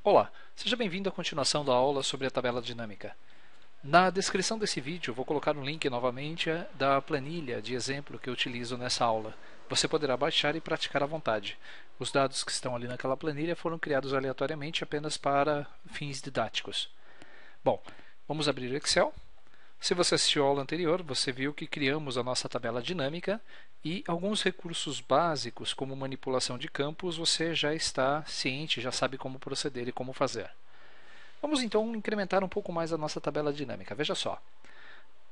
Olá, seja bem-vindo à continuação da aula sobre a tabela dinâmica. Na descrição desse vídeo vou colocar um link novamente da planilha de exemplo que eu utilizo nessa aula. Você poderá baixar e praticar à vontade. Os dados que estão ali naquela planilha foram criados aleatoriamente apenas para fins didáticos. Bom, vamos abrir o Excel. Se você assistiu a aula anterior, você viu que criamos a nossa tabela dinâmica e alguns recursos básicos, como manipulação de campos, você já está ciente, já sabe como proceder e como fazer. Vamos então incrementar um pouco mais a nossa tabela dinâmica. Veja só.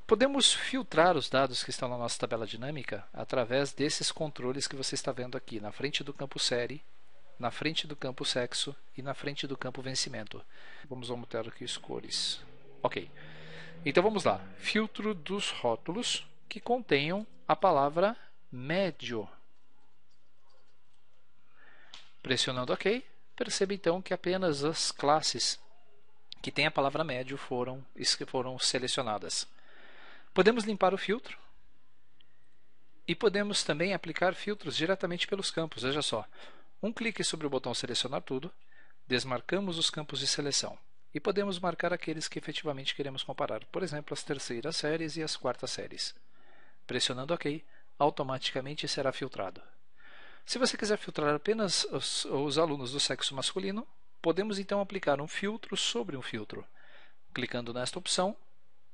Podemos filtrar os dados que estão na nossa tabela dinâmica através desses controles que você está vendo aqui, na frente do campo série, na frente do campo sexo e na frente do campo vencimento. Vamos aumentar aqui as cores. Ok. Então vamos lá. Filtro dos rótulos que contenham a palavra médio. Pressionando OK, perceba então que apenas as classes que têm a palavra médio foram selecionadas. Podemos limpar o filtro e podemos também aplicar filtros diretamente pelos campos. Veja só, um clique sobre o botão selecionar tudo, desmarcamos os campos de seleção e podemos marcar aqueles que efetivamente queremos comparar, por exemplo, as terceiras séries e as quartas séries. Pressionando OK, automaticamente será filtrado. Se você quiser filtrar apenas os alunos do sexo masculino, podemos então aplicar um filtro sobre um filtro. Clicando nesta opção,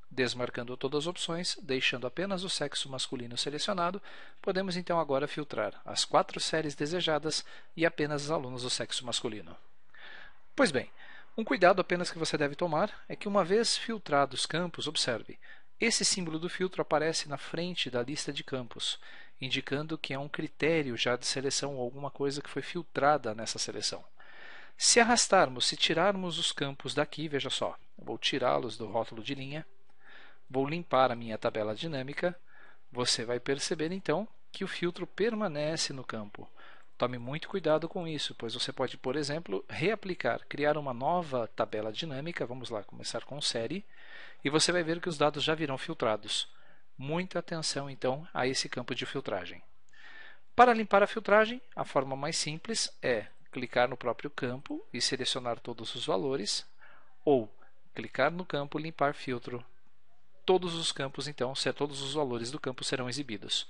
desmarcando todas as opções, deixando apenas o sexo masculino selecionado, podemos então agora filtrar as 4 séries desejadas e apenas os alunos do sexo masculino. Pois bem, um cuidado apenas que você deve tomar é que uma vez filtrados os campos, observe, esse símbolo do filtro aparece na frente da lista de campos, indicando que é um critério já de seleção ou alguma coisa que foi filtrada nessa seleção. Se arrastarmos, se tirarmos os campos daqui, veja só, vou tirá-los do rótulo de linha, vou limpar a minha tabela dinâmica, você vai perceber então que o filtro permanece no campo. Tome muito cuidado com isso, pois você pode, por exemplo, reaplicar, criar uma nova tabela dinâmica, vamos lá, começar com série, e você vai ver que os dados já virão filtrados. Muita atenção então a esse campo de filtragem. Para limpar a filtragem, a forma mais simples é clicar no próprio campo e selecionar todos os valores, ou clicar no campo limpar filtro. Todos os campos, então, todos os valores do campo serão exibidos.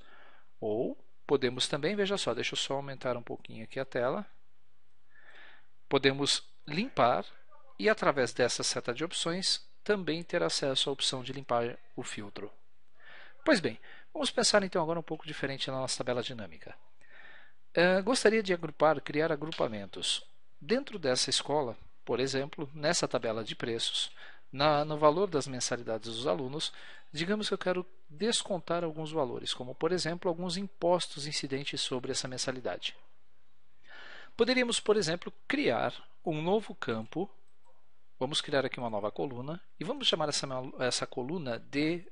Ou podemos também, veja só, deixa eu só aumentar um pouquinho aqui a tela. Podemos limpar e, através dessa seta de opções, também ter acesso à opção de limpar o filtro. Pois bem, vamos pensar então agora um pouco diferente na nossa tabela dinâmica. Gostaria de criar agrupamentos. Dentro dessa escola, por exemplo, nessa tabela de preços, no valor das mensalidades dos alunos, digamos que eu quero descontar alguns valores, como por exemplo, alguns impostos incidentes sobre essa mensalidade. Poderíamos, por exemplo, criar um novo campo, vamos criar aqui uma nova coluna, e vamos chamar essa coluna de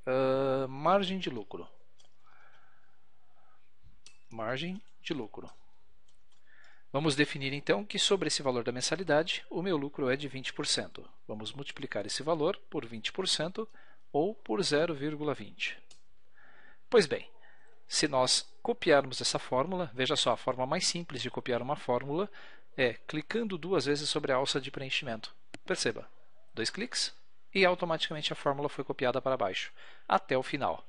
margem de lucro. Margem de lucro. Vamos definir então que sobre esse valor da mensalidade, o meu lucro é de 20%. Vamos multiplicar esse valor por 20% ou por 0,20. Pois bem, se nós copiarmos essa fórmula, veja só, a forma mais simples de copiar uma fórmula é clicando 2 vezes sobre a alça de preenchimento. Perceba, 2 cliques e automaticamente a fórmula foi copiada para baixo, até o final.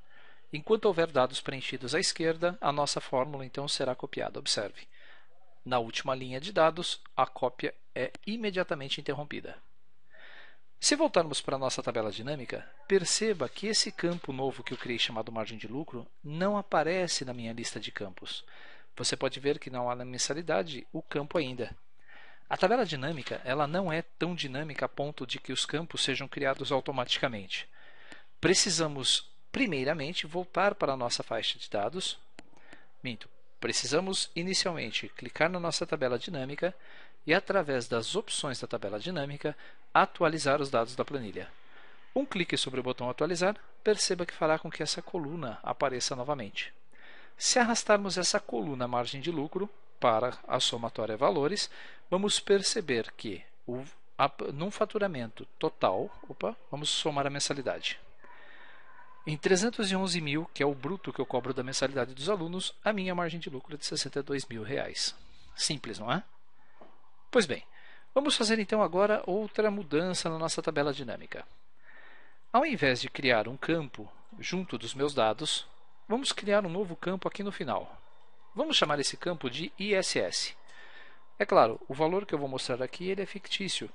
Enquanto houver dados preenchidos à esquerda, a nossa fórmula então será copiada. Observe. Na última linha de dados, a cópia é imediatamente interrompida. Se voltarmos para a nossa tabela dinâmica, perceba que esse campo novo que eu criei chamado margem de lucro não aparece na minha lista de campos. Você pode ver que não há na mensalidade o campo ainda. A tabela dinâmica ela não é tão dinâmica a ponto de que os campos sejam criados automaticamente. Precisamos, primeiramente, voltar para a nossa faixa de dados. Precisamos, inicialmente, clicar na nossa tabela dinâmica e, através das opções da tabela dinâmica, atualizar os dados da planilha. Um clique sobre o botão atualizar, perceba que fará com que essa coluna apareça novamente. Se arrastarmos essa coluna margem de lucro para a somatória valores, vamos perceber que, num faturamento total, vamos somar a mensalidade. Em 311 mil, que é o bruto que eu cobro da mensalidade dos alunos, a minha margem de lucro é de R$ 62 mil. Simples, não é? Pois bem, Vamos fazer então agora outra mudança na nossa tabela dinâmica. Ao invés de criar um campo junto dos meus dados, vamos criar um novo campo aqui no final. Vamos chamar esse campo de ISS. É claro, o valor que eu vou mostrar aqui ele é fictício,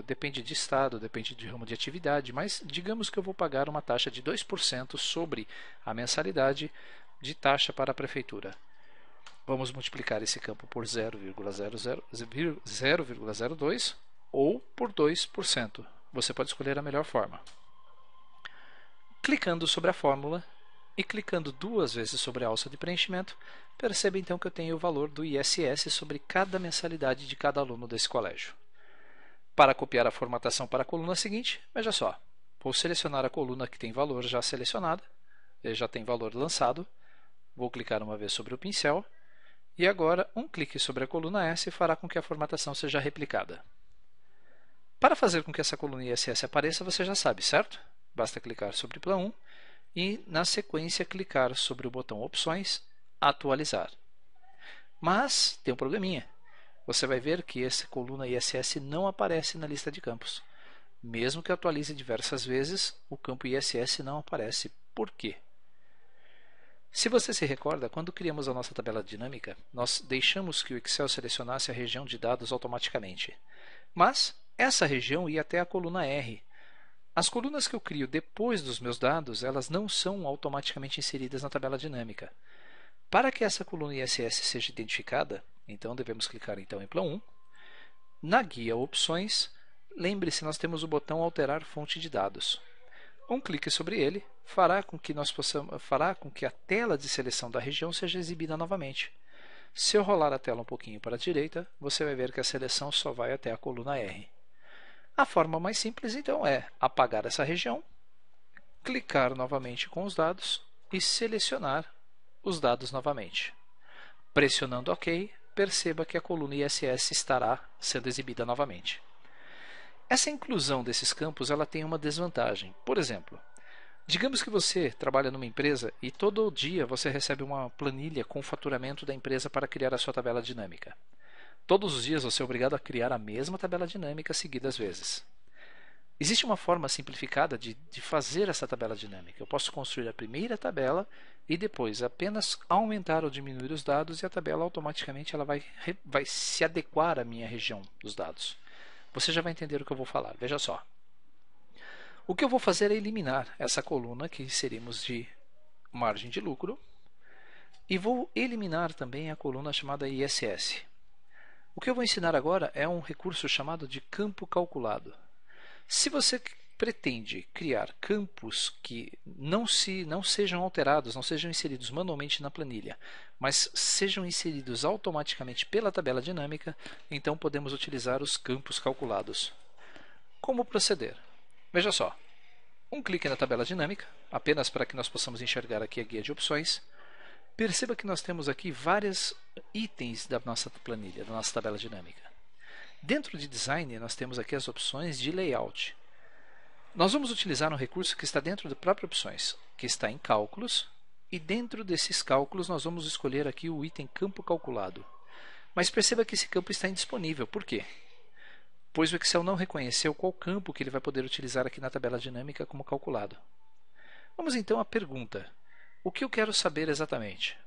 depende de estado, depende de ramo de atividade, mas digamos que eu vou pagar uma taxa de 2% sobre a mensalidade de taxa para a prefeitura. Vamos multiplicar esse campo por 0,02 ou por 2%. Você pode escolher a melhor forma. Clicando sobre a fórmula e clicando duas vezes sobre a alça de preenchimento, perceba então que eu tenho o valor do ISS sobre cada mensalidade de cada aluno desse colégio. Para copiar a formatação para a coluna seguinte, veja só, vou selecionar a coluna que tem valor já selecionada, já tem valor lançado, vou clicar uma vez sobre o pincel, e agora um clique sobre a coluna S fará com que a formatação seja replicada. Para fazer com que essa coluna ISS apareça, você já sabe, certo? Basta clicar sobre Plan 1 e, na sequência, clicar sobre o botão Opções, Atualizar. Mas tem um probleminha. Você vai ver que essa coluna ISS não aparece na lista de campos. Mesmo que atualize diversas vezes, o campo ISS não aparece. Por quê? Se você se recorda, quando criamos a nossa tabela dinâmica, nós deixamos que o Excel selecionasse a região de dados automaticamente. Mas essa região ia até a coluna R. As colunas que eu crio depois dos meus dados, elas não são automaticamente inseridas na tabela dinâmica. Para que essa coluna ISS seja identificada, então devemos clicar então em Plan 1. Na guia Opções, lembre-se, nós temos o botão Alterar fonte de dados. Um clique sobre ele fará com que a tela de seleção da região seja exibida novamente. Se eu rolar a tela um pouquinho para a direita, você vai ver que a seleção só vai até a coluna R. A forma mais simples, então, é apagar essa região, clicar novamente com os dados e selecionar os dados novamente. Pressionando OK, perceba que a coluna ISS estará sendo exibida novamente. Essa inclusão desses campos ela tem uma desvantagem. Por exemplo, digamos que você trabalha numa empresa e todo dia você recebe uma planilha com o faturamento da empresa para criar a sua tabela dinâmica. Todos os dias você é obrigado a criar a mesma tabela dinâmica seguidas vezes. Existe uma forma simplificada de fazer essa tabela dinâmica. Eu posso construir a primeira tabela e depois apenas aumentar ou diminuir os dados e a tabela automaticamente ela vai se adequar à minha região dos dados. Você já vai entender o que eu vou falar. Veja só. O que eu vou fazer é eliminar essa coluna que inserimos de margem de lucro e vou eliminar também a coluna chamada ISS. O que eu vou ensinar agora é um recurso chamado de campo calculado. Se você pretende criar campos que não sejam alterados, não sejam inseridos manualmente na planilha, mas sejam inseridos automaticamente pela tabela dinâmica, então podemos utilizar os campos calculados. Como proceder? Veja só, um clique na tabela dinâmica, apenas para que nós possamos enxergar aqui a guia de opções. Perceba que nós temos aqui vários itens da nossa planilha, da nossa tabela dinâmica. Dentro de Design, nós temos aqui as opções de Layout. Nós vamos utilizar um recurso que está dentro da própria Opções, que está em Cálculos, e dentro desses cálculos nós vamos escolher aqui o item Campo Calculado. Mas perceba que esse campo está indisponível. Por quê? Pois o Excel não reconheceu qual campo que ele vai poder utilizar aqui na tabela dinâmica como calculado. Vamos então à pergunta. O que eu quero saber exatamente?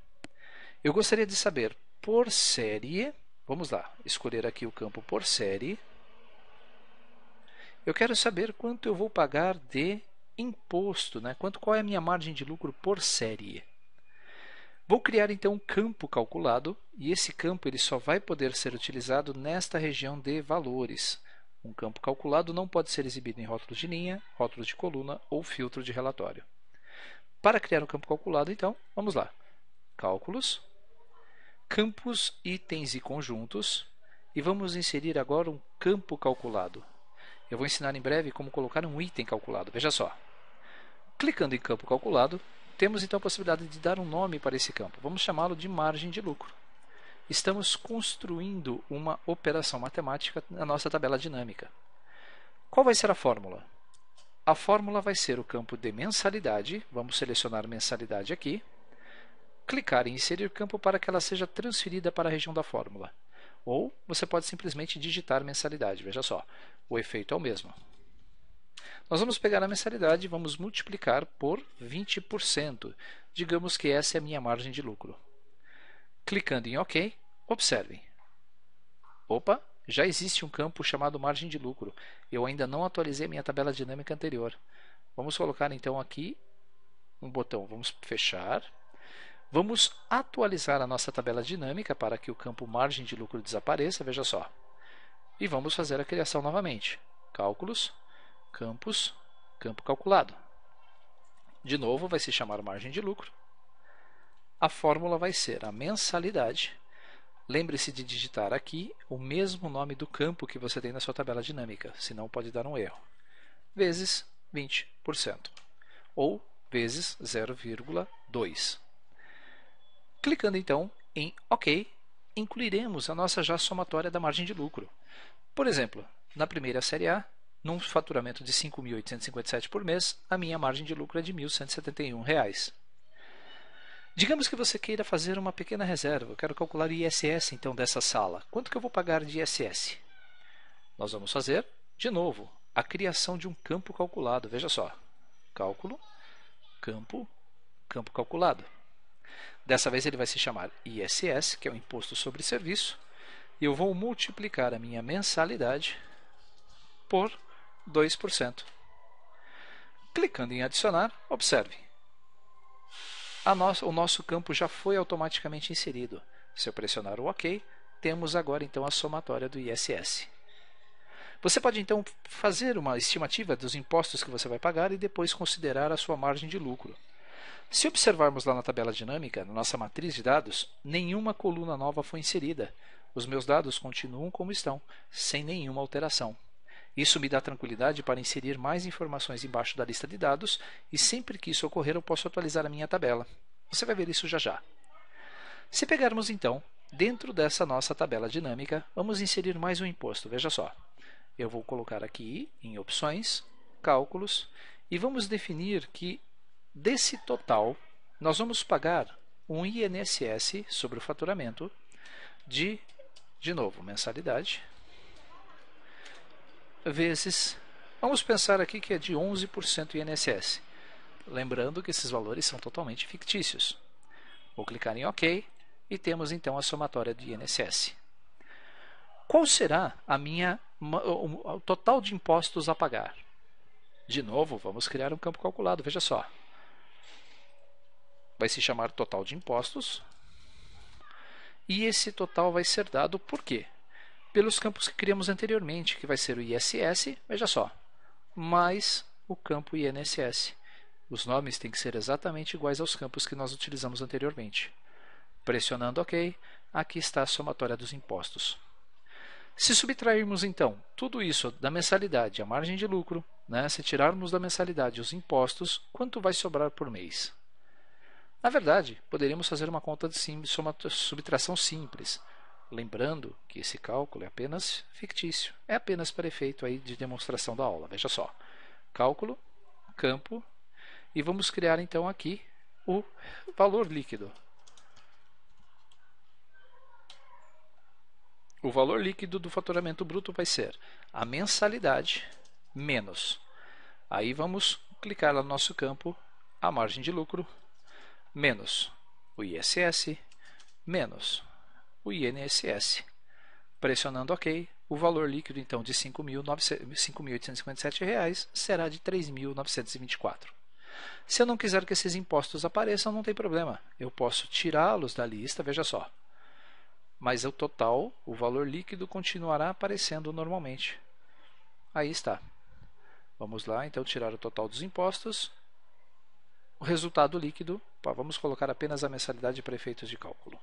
Eu gostaria de saber por série, vamos lá, escolher aqui o campo por série. Eu quero saber quanto eu vou pagar de imposto, né? Qual é a minha margem de lucro por série. Vou criar então um campo calculado e esse campo ele só vai poder ser utilizado nesta região de valores. Um campo calculado não pode ser exibido em rótulos de linha, rótulos de coluna ou filtro de relatório. Para criar um campo calculado, então, vamos lá. Cálculos, campos, itens e conjuntos. E vamos inserir agora um campo calculado. Eu vou ensinar em breve como colocar um item calculado. Veja só. Clicando em campo calculado, temos então a possibilidade de dar um nome para esse campo. Vamos chamá-lo de margem de lucro. Estamos construindo uma operação matemática na nossa tabela dinâmica. Qual vai ser a fórmula? A fórmula vai ser o campo de mensalidade, vamos selecionar mensalidade aqui, clicar em inserir campo para que ela seja transferida para a região da fórmula. Ou você pode simplesmente digitar mensalidade. Veja só, o efeito é o mesmo. Nós vamos pegar a mensalidade e vamos multiplicar por 20%. Digamos que essa é a minha margem de lucro. Clicando em OK, observem. Opa, já existe um campo chamado margem de lucro. Eu ainda não atualizei minha tabela dinâmica anterior. Vamos colocar então aqui um botão, vamos fechar. Vamos atualizar a nossa tabela dinâmica para que o campo margem de lucro desapareça, veja só. E vamos fazer a criação novamente. Cálculos, campos, campo calculado. De novo vai se chamar margem de lucro. A fórmula vai ser a mensalidade. Lembre-se de digitar aqui o mesmo nome do campo que você tem na sua tabela dinâmica, senão pode dar um erro. Vezes 20%, ou vezes 0,2. Clicando então em OK, incluiremos a nossa já somatória da margem de lucro. Por exemplo, na primeira série A, num faturamento de R$ 5.857 por mês, a minha margem de lucro é de R$ 1.171. Digamos que você queira fazer uma pequena reserva. Eu quero calcular o ISS então dessa sala. Quanto que eu vou pagar de ISS? Nós vamos fazer, de novo, a criação de um campo calculado. Veja só. Cálculo, campo, campo calculado. Dessa vez ele vai se chamar ISS, que é o Imposto sobre Serviço. E eu vou multiplicar a minha mensalidade por 2%. Clicando em adicionar, observe. O nosso campo já foi automaticamente inserido. Se eu pressionar o OK, temos agora então a somatória do ISS. Você pode então fazer uma estimativa dos impostos que você vai pagar e depois considerar a sua margem de lucro. Se observarmos lá na tabela dinâmica, na nossa matriz de dados, nenhuma coluna nova foi inserida. Os meus dados continuam como estão, sem nenhuma alteração. Isso me dá tranquilidade para inserir mais informações embaixo da lista de dados e sempre que isso ocorrer eu posso atualizar a minha tabela. Você vai ver isso já já. Se pegarmos então, dentro dessa nossa tabela dinâmica, vamos inserir mais um imposto. Veja só, eu vou colocar aqui em opções, cálculos e vamos definir que desse total nós vamos pagar um INSS sobre o faturamento de novo, mensalidade, vezes, vamos pensar aqui que é de 11% INSS. Lembrando que esses valores são totalmente fictícios. Vou clicar em OK e temos então a somatória do INSS. Qual será o total de impostos a pagar? De novo, vamos criar um campo calculado, veja só. Vai se chamar total de impostos. E esse total vai ser dado por quê? Pelos campos que criamos anteriormente, que vai ser o ISS, veja só, mais o campo INSS. Os nomes têm que ser exatamente iguais aos campos que nós utilizamos anteriormente. Pressionando OK, aqui está a somatória dos impostos. Se subtrairmos então tudo isso da mensalidade, a margem de lucro, se tirarmos da mensalidade os impostos, quanto vai sobrar por mês? Na verdade, poderíamos fazer uma conta de subtração simples. Lembrando que esse cálculo é apenas fictício, é apenas para efeito aí de demonstração da aula. Veja só, cálculo, campo, e vamos criar então aqui o valor líquido. O valor líquido do faturamento bruto vai ser a mensalidade menos. Aí vamos clicar lá no nosso campo, a margem de lucro, menos o ISS, menos o INSS. Pressionando OK, o valor líquido então de R$ 5.857 será de R$ 3.924. Se eu não quiser que esses impostos apareçam, não tem problema. Eu posso tirá-los da lista, veja só. Mas o total, o valor líquido, continuará aparecendo normalmente. Aí está. Vamos lá, então, tirar o total dos impostos. O resultado líquido, vamos colocar apenas a mensalidade para efeitos de cálculo.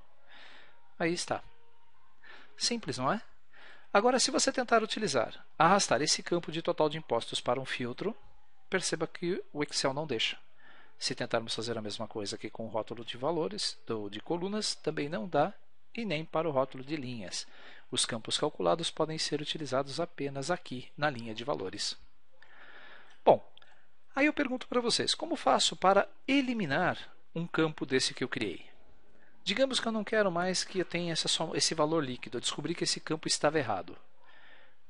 Aí está. Simples, não é? Agora, se você tentar arrastar esse campo de total de impostos para um filtro, perceba que o Excel não deixa. Se tentarmos fazer a mesma coisa aqui com o rótulo de valores, de colunas, também não dá, e nem para o rótulo de linhas. Os campos calculados podem ser utilizados apenas aqui na linha de valores. Bom, aí eu pergunto para vocês, como faço para eliminar um campo desse que eu criei? Digamos que eu não quero mais que eu tenha esse valor líquido. Eu descobri que esse campo estava errado.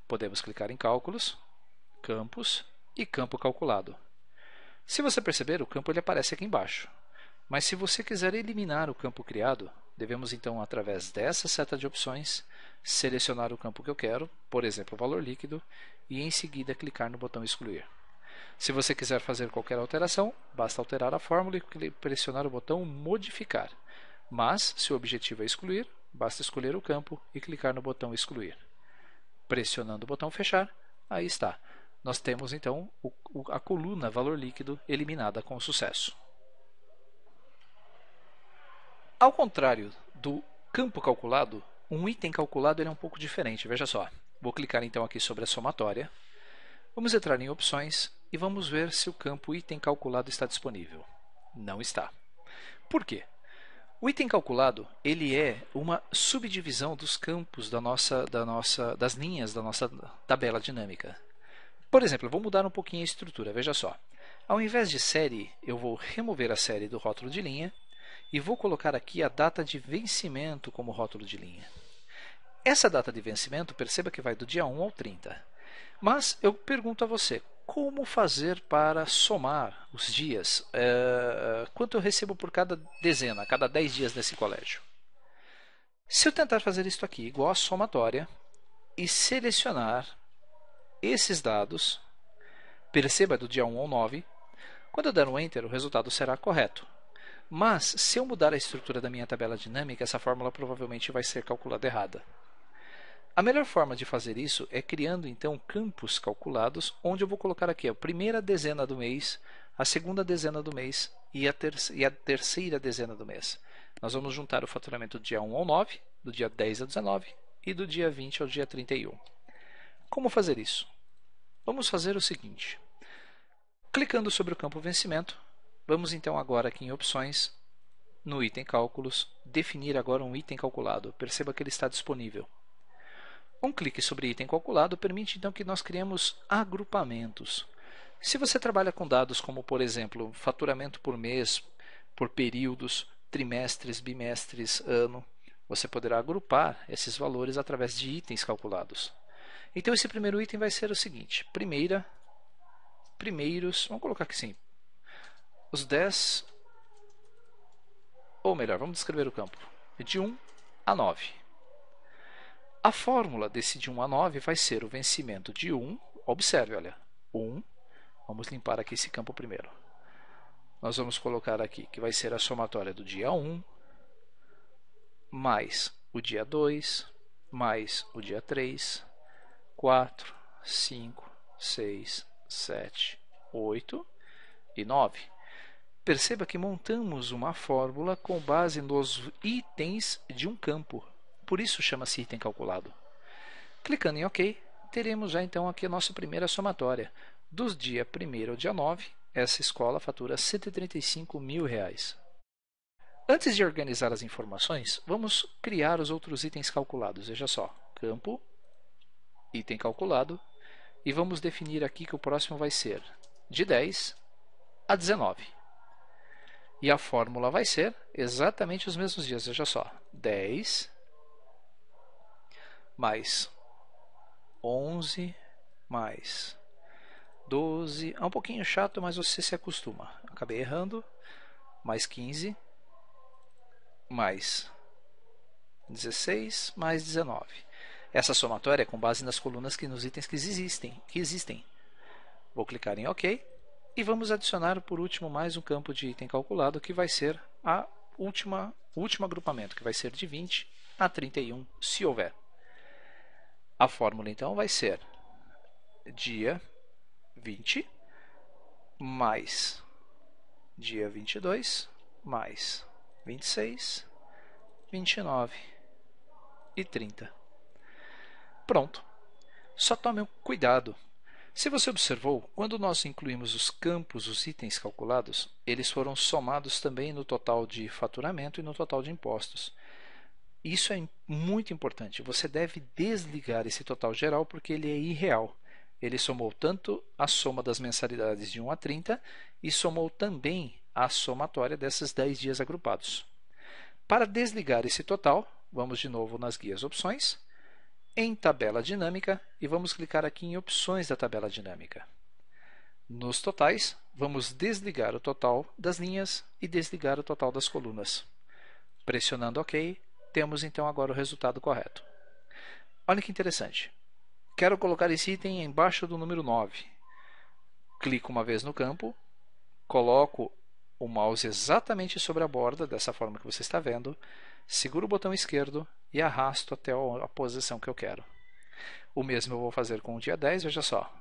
Podemos clicar em Cálculos, Campos e Campo Calculado. Se você perceber, o campo ele aparece aqui embaixo. Mas se você quiser eliminar o campo criado, devemos então, através dessa seta de opções, selecionar o campo que eu quero, por exemplo, o valor líquido, e em seguida clicar no botão Excluir. Se você quiser fazer qualquer alteração, basta alterar a fórmula e pressionar o botão Modificar. Mas, se o objetivo é excluir, basta escolher o campo e clicar no botão Excluir. Pressionando o botão Fechar, aí está. Nós temos então a coluna Valor Líquido eliminada com sucesso. Ao contrário do campo calculado, um item calculado ele é um pouco diferente. Veja só, vou clicar então aqui sobre a somatória. Vamos entrar em opções e vamos ver se o campo item calculado está disponível. Não está. Por quê? O item calculado ele é uma subdivisão dos campos das linhas da nossa tabela dinâmica. Por exemplo, eu vou mudar um pouquinho a estrutura. Veja só. Ao invés de série, eu vou remover a série do rótulo de linha e vou colocar aqui a data de vencimento como rótulo de linha. Essa data de vencimento, perceba que vai do dia 1 ao 30. Mas eu pergunto a você, como fazer para somar os dias? Quanto eu recebo por cada dezena, cada 10 dias nesse colégio? Se eu tentar fazer isto aqui, igual a somatória, e selecionar esses dados, perceba do dia 1 ao 9, quando eu der um Enter, o resultado será correto. Mas, se eu mudar a estrutura da minha tabela dinâmica, essa fórmula provavelmente vai ser calculada errada. A melhor forma de fazer isso é criando então campos calculados, onde eu vou colocar aqui a primeira dezena do mês, a segunda dezena do mês e a terceira dezena do mês. Nós vamos juntar o faturamento do dia 1 ao 9, do dia 10 ao 19 e do dia 20 ao dia 31. Como fazer isso? Vamos fazer o seguinte. Clicando sobre o campo vencimento, vamos então agora aqui em opções, no item cálculos, definir agora um item calculado. Perceba que ele está disponível. Um clique sobre item calculado permite então que nós criemos agrupamentos. Se você trabalha com dados como, por exemplo, faturamento por mês, por períodos, trimestres, bimestres, ano, você poderá agrupar esses valores através de itens calculados. Então esse primeiro item vai ser o seguinte, primeiros, vamos colocar aqui sim, os 10, ou melhor, vamos descrever o campo, de 1 a 9. A fórmula desse de 1 a 9 vai ser o vencimento de 1, observe, olha, 1, vamos limpar aqui esse campo primeiro. Nós vamos colocar aqui que vai ser a somatória do dia 1, mais o dia 2, mais o dia 3, 4, 5, 6, 7, 8 e 9. Perceba que montamos uma fórmula com base nos itens de um campo. Por isso chama-se item calculado. Clicando em OK, teremos já então aqui a nossa primeira somatória. Do dia 1º ao dia 9, essa escola fatura R$ 135 mil. Antes de organizar as informações, vamos criar os outros itens calculados. Veja só, campo, item calculado, e vamos definir aqui que o próximo vai ser de 10 a 19. E a fórmula vai ser exatamente os mesmos dias. Veja só, 10 mais 11 mais 12. É um pouquinho chato, mas você se acostuma. Acabei errando. Mais 15 mais 16 mais 19. Essa somatória é com base nas colunas nos itens que existem. Vou clicar em OK e vamos adicionar por último mais um campo de item calculado que vai ser o último agrupamento, que vai ser de 20 a 31, se houver. A fórmula então vai ser dia 20 mais dia 22 mais 26, 29 e 30. Pronto. Só tome um cuidado. Se você observou, quando nós incluímos os campos, os itens calculados, eles foram somados também no total de faturamento e no total de impostos. Isso é muito importante. Você deve desligar esse total geral porque ele é irreal. Ele somou tanto a soma das mensalidades de 1 a 30 e somou também a somatória desses 10 dias agrupados. Para desligar esse total, vamos de novo nas guias opções, em tabela dinâmica e vamos clicar aqui em opções da tabela dinâmica. Nos totais, vamos desligar o total das linhas e desligar o total das colunas. Pressionando OK, temos então agora o resultado correto. Olha que interessante. Quero colocar esse item embaixo do número 9. Clico uma vez no campo, coloco o mouse exatamente sobre a borda, dessa forma que você está vendo, seguro o botão esquerdo e arrasto até a posição que eu quero. O mesmo eu vou fazer com o dia 10, veja só.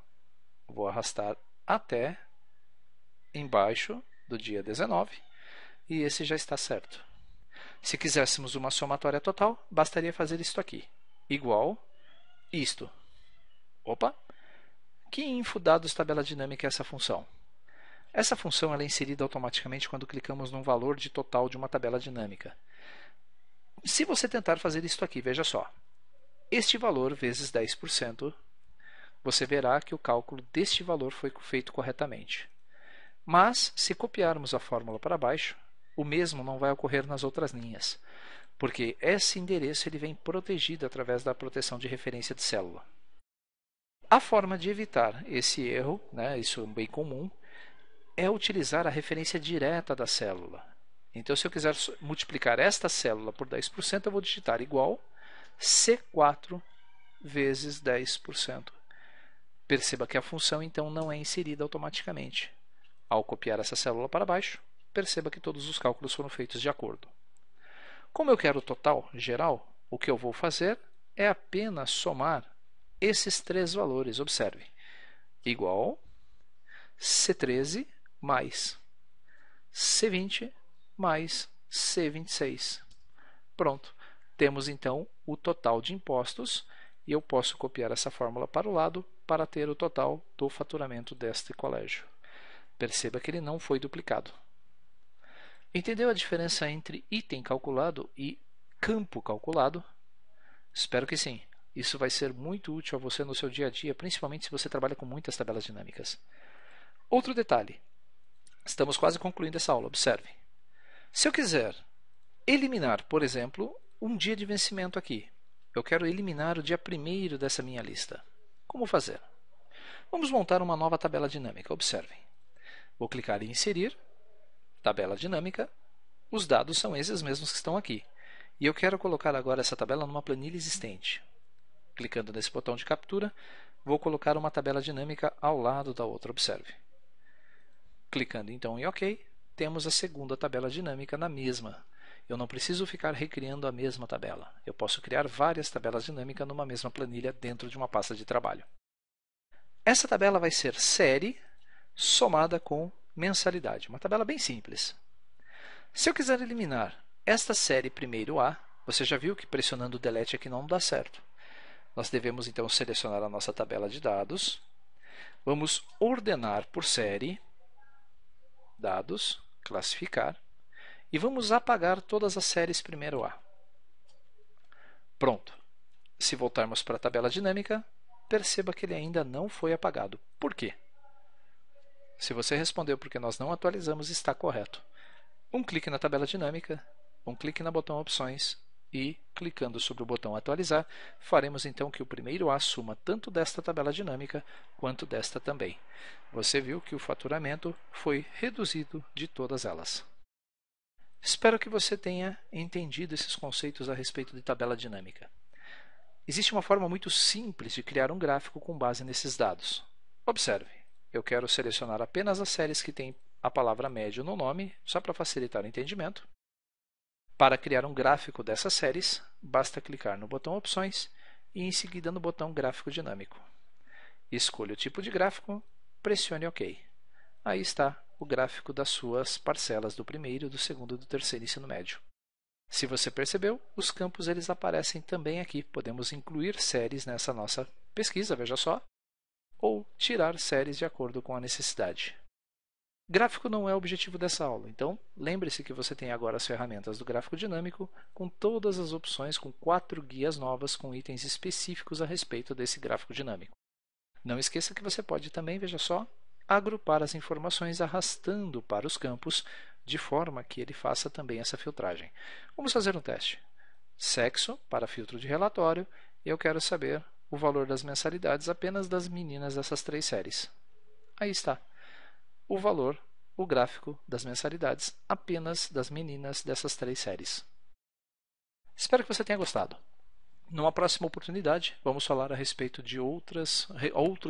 Vou arrastar até embaixo do dia 19 e esse já está certo. Se quiséssemos uma somatória total, bastaria fazer isto aqui, igual isto. Opa! Que info dados tabela dinâmica é essa função? Essa função ela é inserida automaticamente quando clicamos num valor de total de uma tabela dinâmica. Se você tentar fazer isto aqui, veja só. Este valor vezes 10%, você verá que o cálculo deste valor foi feito corretamente. Mas, se copiarmos a fórmula para baixo, o mesmo não vai ocorrer nas outras linhas, porque esse endereço ele vem protegido através da proteção de referência de célula. A forma de evitar esse erro, isso é bem comum, é utilizar a referência direta da célula. Então, se eu quiser multiplicar esta célula por 10%, eu vou digitar igual C4 vezes 10%. Perceba que a função, então, não é inserida automaticamente. Ao copiar essa célula para baixo, perceba que todos os cálculos foram feitos de acordo. Como eu quero o total geral, o que eu vou fazer é apenas somar esses três valores. Observe. Igual C13 mais C20 mais C26. Pronto. Temos então o total de impostos e eu posso copiar essa fórmula para o lado para ter o total do faturamento deste colégio. Perceba que ele não foi duplicado. Entendeu a diferença entre item calculado e campo calculado? Espero que sim. Isso vai ser muito útil a você no seu dia a dia, principalmente se você trabalha com muitas tabelas dinâmicas. Outro detalhe. Estamos quase concluindo essa aula. Observe. Se eu quiser eliminar, por exemplo, um dia de vencimento aqui. Eu quero eliminar o dia 1º dessa minha lista. Como fazer? Vamos montar uma nova tabela dinâmica. Observem. Vou clicar em Inserir, Tabela Dinâmica. Os dados são esses mesmos que estão aqui. E eu quero colocar agora essa tabela numa planilha existente. Clicando nesse botão de captura, vou colocar uma tabela dinâmica ao lado da outra. Observe. Clicando então em OK, temos a segunda tabela dinâmica na mesma. Eu não preciso ficar recriando a mesma tabela. Eu posso criar várias tabelas dinâmicas numa mesma planilha dentro de uma pasta de trabalho. Essa tabela vai ser série somada com mensalidade. Uma tabela bem simples. Se eu quiser eliminar esta série primeiro A, você já viu que pressionando o Delete aqui não dá certo. Nós devemos então selecionar a nossa tabela de dados. Vamos ordenar por série, dados, classificar, e vamos apagar todas as séries primeiro A. Pronto. Se voltarmos para a tabela dinâmica, perceba que ele ainda não foi apagado. Por quê? Se você respondeu porque nós não atualizamos, está correto. Um clique na tabela dinâmica, um clique no botão Opções e, clicando sobre o botão Atualizar, faremos então que o primeiro A suma tanto desta tabela dinâmica quanto desta também. Você viu que o faturamento foi reduzido de todas elas. Espero que você tenha entendido esses conceitos a respeito de tabela dinâmica. Existe uma forma muito simples de criar um gráfico com base nesses dados. Observe. Eu quero selecionar apenas as séries que têm a palavra médio no nome, só para facilitar o entendimento. Para criar um gráfico dessas séries, basta clicar no botão Opções e em seguida no botão Gráfico Dinâmico. Escolha o tipo de gráfico, pressione OK. Aí está o gráfico das suas parcelas do primeiro, do segundo e do terceiro ensino médio. Se você percebeu, os campos eles aparecem também aqui. Podemos incluir séries nessa nossa pesquisa, veja só, ou tirar séries de acordo com a necessidade. Gráfico não é o objetivo dessa aula, então lembre-se que você tem agora as ferramentas do gráfico dinâmico com todas as opções, com 4 guias novas com itens específicos a respeito desse gráfico dinâmico. Não esqueça que você pode também, veja só, agrupar as informações arrastando para os campos de forma que ele faça também essa filtragem. Vamos fazer um teste. Sexo para filtro de relatório, e eu quero saber o valor das mensalidades apenas das meninas dessas 3 séries. Aí está. O valor, o gráfico das mensalidades apenas das meninas dessas 3 séries. Espero que você tenha gostado. Numa próxima oportunidade, vamos falar a respeito de outros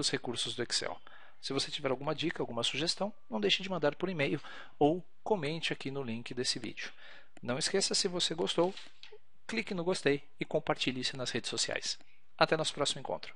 recursos do Excel. Se você tiver alguma dica, alguma sugestão, não deixe de mandar por e-mail ou comente aqui no link desse vídeo. Não esqueça, se você gostou, clique no gostei e compartilhe isso nas redes sociais. Até nosso próximo encontro.